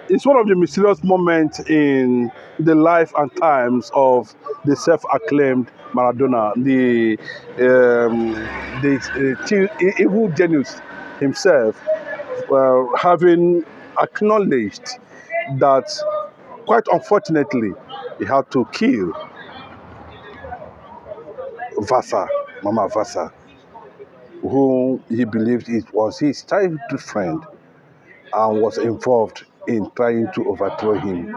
It's one of the mysterious moments in the life and times of the self-acclaimed Maradona, the evil genius himself, having acknowledged that, quite unfortunately, he had to kill Vatsa, Mama Vatsa, whom he believed it was his childhood friend and was involved in trying to overthrow him.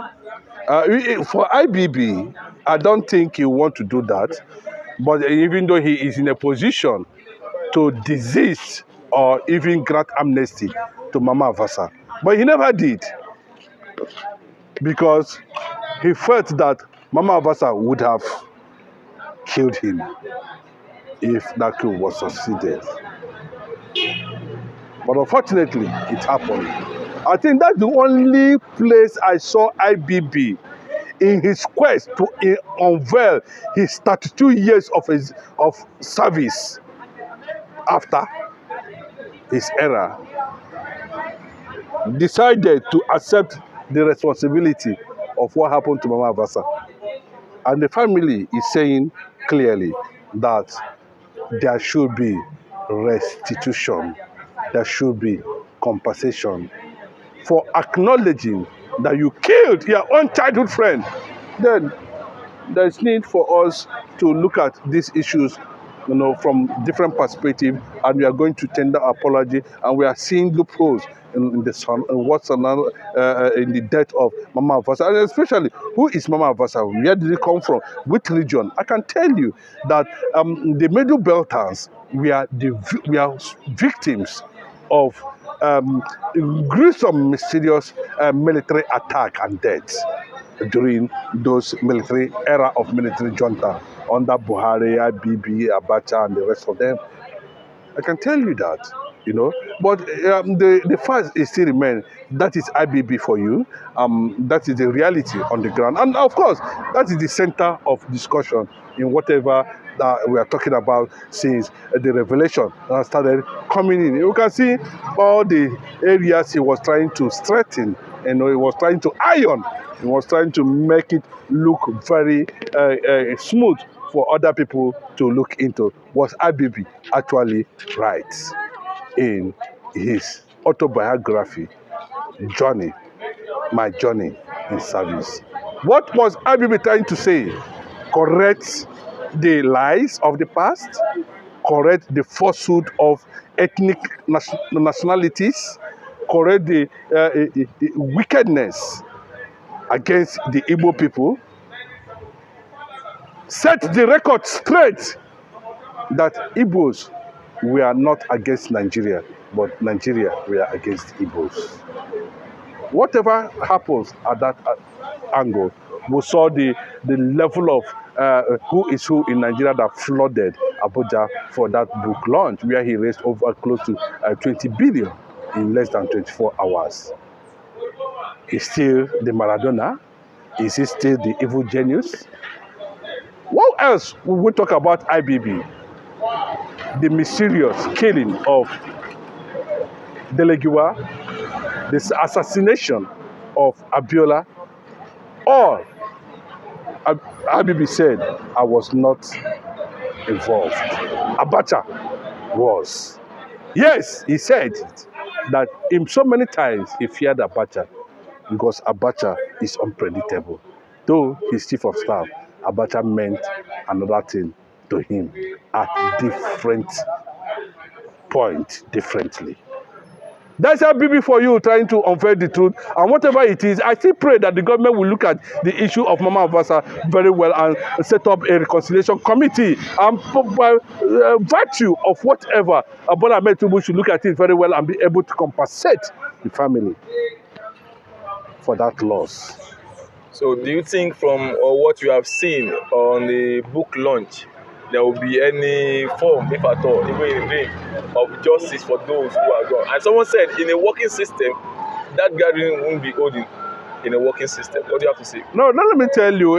For IBB, I don't think he want to do that, but even though he is in a position to desist or even grant amnesty to Mama Vatsa, but he never did, because he felt that Mama Vatsa would have killed him if that coup was succeeded. But unfortunately, it happened. I think that's the only place I saw IBB in his quest to unveil his 32 years of service after his era, decided to accept the responsibility of what happened to Mama Vatsa. And the family is saying clearly that there should be restitution, there should be compensation for acknowledging that you killed your own childhood friend. Then there's need for us to look at these issues, from different perspectives, and we are going to tender apology, and we are seeing loopholes in the death of Mama Vatsa, and especially who is Mama Vatsa? Where did it come from? Which region? I can tell you that the Middle Belters we are victims of gruesome, mysterious military attack and deaths during those era of military junta under Buhari, IBB, Abacha, and the rest of them. I can tell you that, But the fact is still remains. That is IBB for you. That is the reality on the ground, and of course, that is the center of discussion in whatever that we are talking about since the revelation started coming in. You can see all the areas he was trying to strengthen, he was trying to iron, he was trying to make it look very smooth for other people to look into. Was IBB actually right in his autobiography, Journey, My Journey in Service? What was IBB trying to say? Correct the lies of the past, correct the falsehood of ethnic nationalities, correct the wickedness against the Igbo people, set the record straight that Igbos were not against Nigeria, but Nigeria were against Igbos. Whatever happens at that angle, we saw the level of who is who in Nigeria that flooded Abuja for that book launch, where he raised over close to 20 billion in less than 24 hours. Is still the Maradona? Is he still the evil genius? What else will we talk about IBB? The mysterious killing of Delegiwa, the assassination of Abiola. All IBB said, I was not involved. Abacha was. Yes, he said that so many times he feared Abacha because Abacha is unpredictable. Though he's chief of staff, Abacha meant another thing to him at different points, differently. That's IBB for you, trying to unveil the truth. And whatever it is, I still pray that the government will look at the issue of Mama Vatsa very well and set up a reconciliation committee. And by virtue of whatever, Bola Ahmed Tinubu should look at it very well and be able to compensate the family for that loss. So do you think from what you have seen on the book launch, there will be any form, if at all, even in vain, of justice for those who are gone? And someone said, in a working system, that gathering won't be holding in a working system. What do you have to say? No, let me tell you,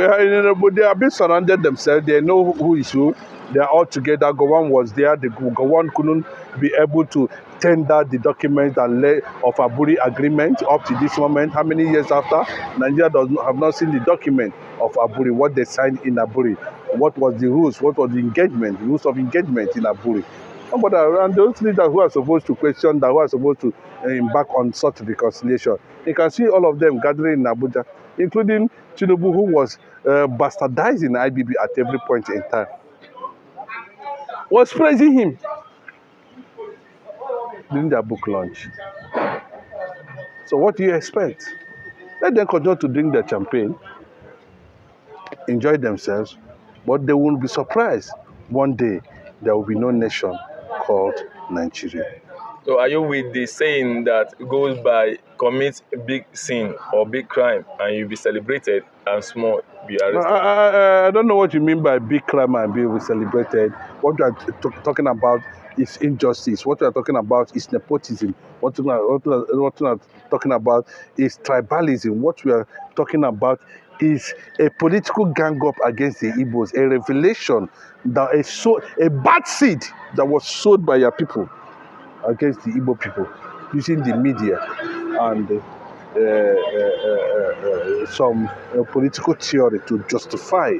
they have been surrounded themselves. They know who is who. They are all together. Gowon was there. The Gowon couldn't be able to tender the document that led of Aburi agreement up to this moment. How many years after? Nigeria have not seen the document of Aburi, what they signed in Aburi. What was the rules? What was the engagement? The rules of engagement in Aburi. But around those leaders who are supposed to question that, who are supposed to embark on such reconciliation, you can see all of them gathering in Abuja, including Tinubu, who was bastardizing IBB at every point in time, was praising him during their book launch. So what do you expect? Let them continue to drink their champagne, enjoy themselves, but they won't be surprised. One day, there will be no nation called Nigeria. So are you with the saying that goes by commit a big sin or big crime and you'll be celebrated and small be arrested? I don't know what you mean by big crime and being celebrated. What we are talking about is injustice. What we are talking about is nepotism. What we are talking about is tribalism. What we are talking about is a political gang up against the Igbos, a revelation that a bad seed that was sowed by your people against the Igbo people using the media and some political theory to justify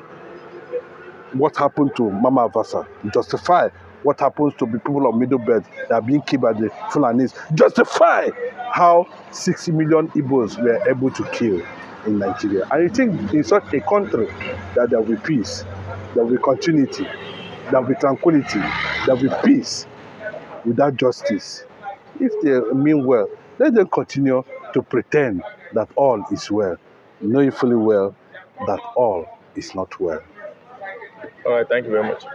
what happened to Mama Vatsa, justify what happens to the people of Middle Belt that are being killed by the Fulanis, justify how 60 million Igbos were able to kill in Nigeria. And you think in such a country that there will be peace, there will be continuity, there will be tranquility, there will be peace without justice? If they mean well, let them continue to pretend that all is well, knowing fully well that all is not well. All right, thank you very much.